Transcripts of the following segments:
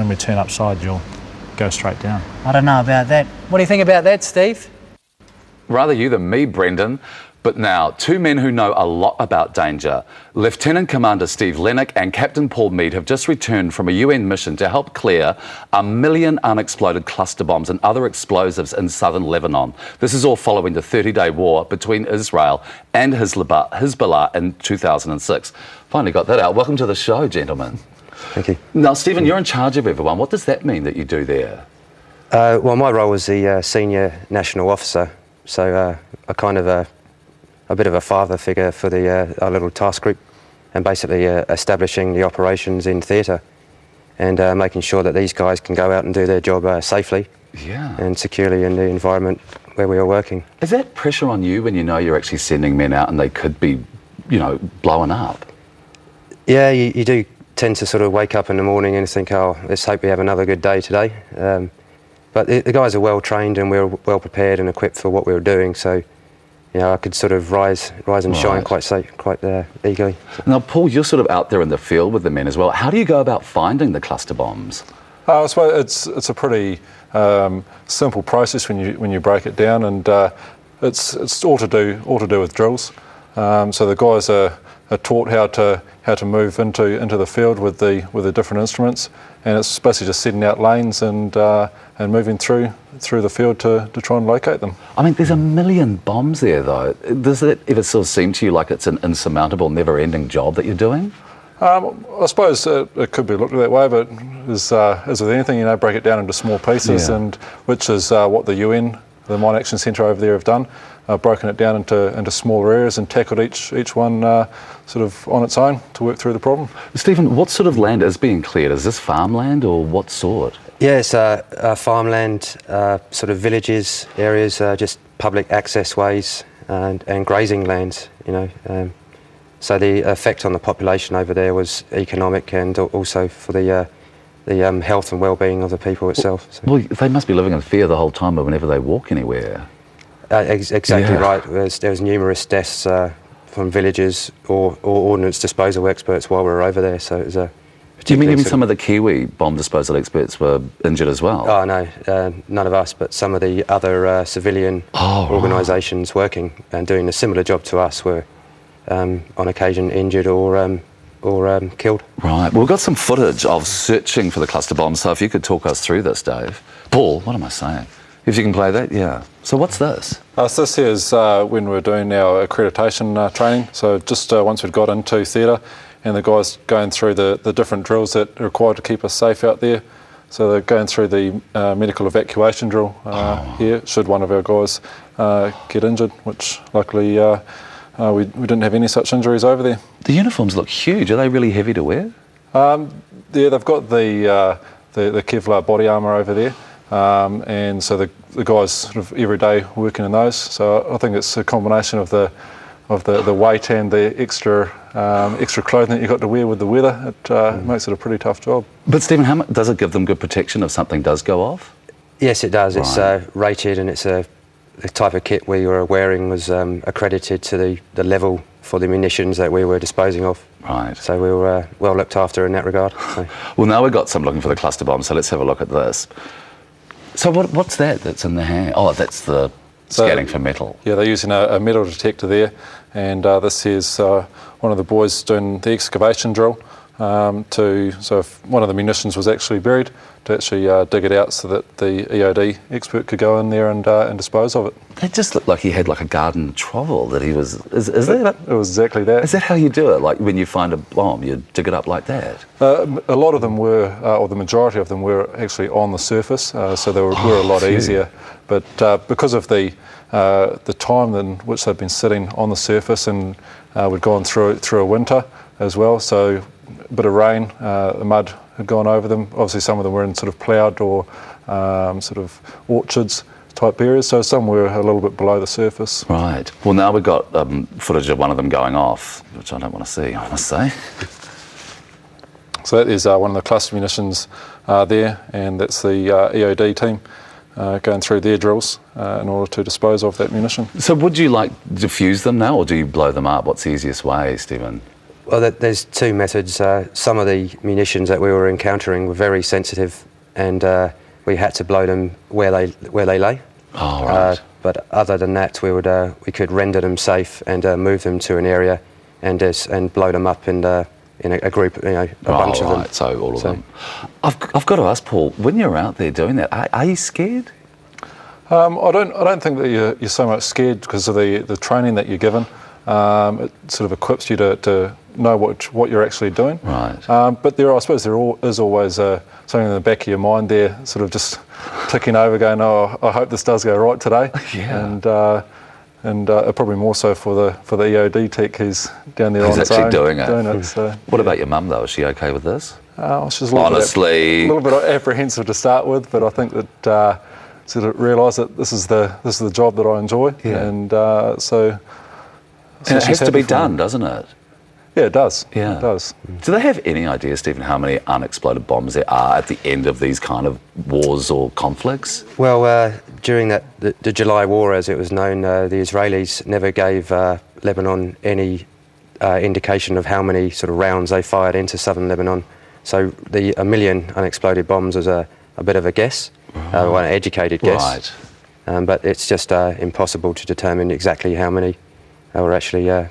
when we turn upside, you'll go straight down. I don't know about that. What do you think about that, Steve? Rather you than me, Brendan. But now, two men who know a lot about danger. Lieutenant Commander Steve Lenik and Captain Paul Mead have just returned from a UN mission to help clear 1 million unexploded cluster bombs and other explosives in southern Lebanon. This is all following the 30-day war between Israel and Hezbollah in 2006. Finally got that out. Welcome to the show, gentlemen. Thank you. Now, Stephen, you're in charge of everyone. What does that mean that you do there? Well, my role was the senior national officer, so I kind of a bit of a father figure for our little task group, and basically establishing the operations in theatre and making sure that these guys can go out and do their job safely and securely in the environment where we are working. Is that pressure on you when you know you're actually sending men out and they could be, you know, blowing up? Yeah, you do tend to sort of wake up in the morning and think, oh, let's hope we have another good day today. But the guys are well trained and we're well prepared and equipped for what we were doing, so you know, I could sort of rise and shine quite eagerly. Now, Paul, you're sort of out there in the field with the men as well. How do you go about finding the cluster bombs? I suppose it's a pretty simple process when you break it down, and it's all to do with drills. So the guys are taught how to move into the field with the different instruments, and it's basically just setting out lanes and moving through the field to try and locate them. I mean, there's 1 million bombs there, though. Does it ever sort of seem to you like it's an insurmountable, never-ending job that you're doing? I suppose it could be looked at that way, but as with anything, you know, break it down into small pieces, and which is what the UN, the Mine Action Centre over there, have done. Broken it down into smaller areas and tackled each one sort of on its own to work through the problem. Stephen, what sort of land is being cleared? Is this farmland or what sort? Yeah, it's farmland, sort of villages, areas, just public access ways and grazing lands, you know. So the effect on the population over there was economic and also for the health and well-being of the people itself. So. Well, they must be living in fear the whole time whenever they walk anywhere. Exactly right. There was numerous deaths from villagers or ordnance disposal experts while we were over there. So it was a. Do you mean even some of the Kiwi bomb disposal experts were injured as well? Oh no, none of us, but some of the other civilian organisations working and doing a similar job to us were on occasion injured or killed. Right. Well, we've got some footage of searching for the cluster bombs. So if you could talk us through this, Dave. Paul, what am I saying? If you can play that, yeah. So what's this? So this here is when we're doing our accreditation training. So just once we'd got into theatre and the guys going through the different drills that are required to keep us safe out there. So they're going through the medical evacuation drill here, should one of our guys get injured, which luckily we didn't have any such injuries over there. The uniforms look huge. Are they really heavy to wear? Yeah, they've got the Kevlar body armour over there. And so the guys sort of every day working in those. So I think it's a combination of the weight and the extra clothing that you've got to wear with the weather. It makes it a pretty tough job. But Stephen, does it give them good protection if something does go off? Yes, it does. Right. It's rated, and it's the type of kit we were wearing was accredited to the level for the munitions that we were disposing of. Right. So we were well looked after in that regard. So. Well, now we've got some looking for the cluster bomb, so let's have a look at this. So what's that's in the hand? Oh, that's the scanning for metal. Yeah, they're using a metal detector there, and this is one of the boys doing the excavation drill so if one of the munitions was actually buried, to actually dig it out so that the EOD expert could go in there and dispose of it. It just looked like he had like a garden trowel that he was... Is that? It was exactly that. Is that how you do it? Like when you find a bomb, you dig it up like that? A lot of them were, or the majority of them were actually on the surface, so they were a lot easier. But because of the time in which they've been sitting on the surface, and we'd gone through a winter as well, so a bit of rain, the mud had gone over them. Obviously some of them were in sort of ploughed or sort of orchards type areas, so some were a little bit below the surface. Right. Well, now we've got footage of one of them going off, which I don't want to see, I must say. So that is one of the cluster munitions there, and that's the EOD team going through their drills in order to dispose of that munition. So would you like defuse them now, or do you blow them up? What's the easiest way, Stephen? Well, there's two methods. Some of the munitions that we were encountering were very sensitive, and we had to blow them where they lay. Oh, right. But other than that, we could render them safe and move them to an area and blow them up in a group, a bunch of them. So all of them. I've got to ask Paul, when you're out there doing that, are you scared? I don't think that you're so much scared because of the training that you're given. It sort of equips you to know what you're actually doing. Right. But I suppose there is always something in the back of your mind there, sort of just ticking over, going, "Oh, I hope this does go right today." Yeah. And probably more so for the EOD tech who's down there on his actually own doing it. So, What about your mum though? Is she okay with this? She's a little bit apprehensive to start with, but I think that sort of realise that this is the job that I enjoy, and so. And it has to be done, doesn't it? Yeah, it does. Yeah. It does. Do they have any idea, Stephen, how many unexploded bombs there are at the end of these kind of wars or conflicts? Well, during the July War, as it was known, the Israelis never gave Lebanon any indication of how many sort of rounds they fired into southern Lebanon. So a million unexploded bombs was a bit of a guess, an educated guess. Right. But it's just impossible to determine exactly how many were actually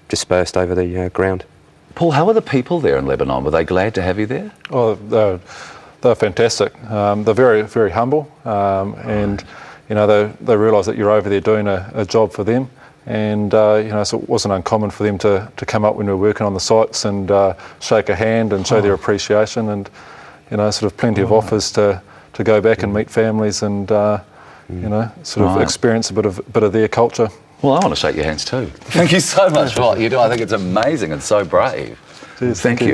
dispersed over the ground. Paul, how are the people there in Lebanon? Were they glad to have you there? Oh, they're fantastic. They're very, very humble, and they realise that you're over there doing a job for them. And so it wasn't uncommon for them to come up when we were working on the sites and shake a hand and show their appreciation, and sort of plenty of offers to go back and meet families and sort of experience a bit of their culture. Well, I want to shake your hands too. Thank you so much for what you do. I think it's amazing and so brave. Cheers, Thank you.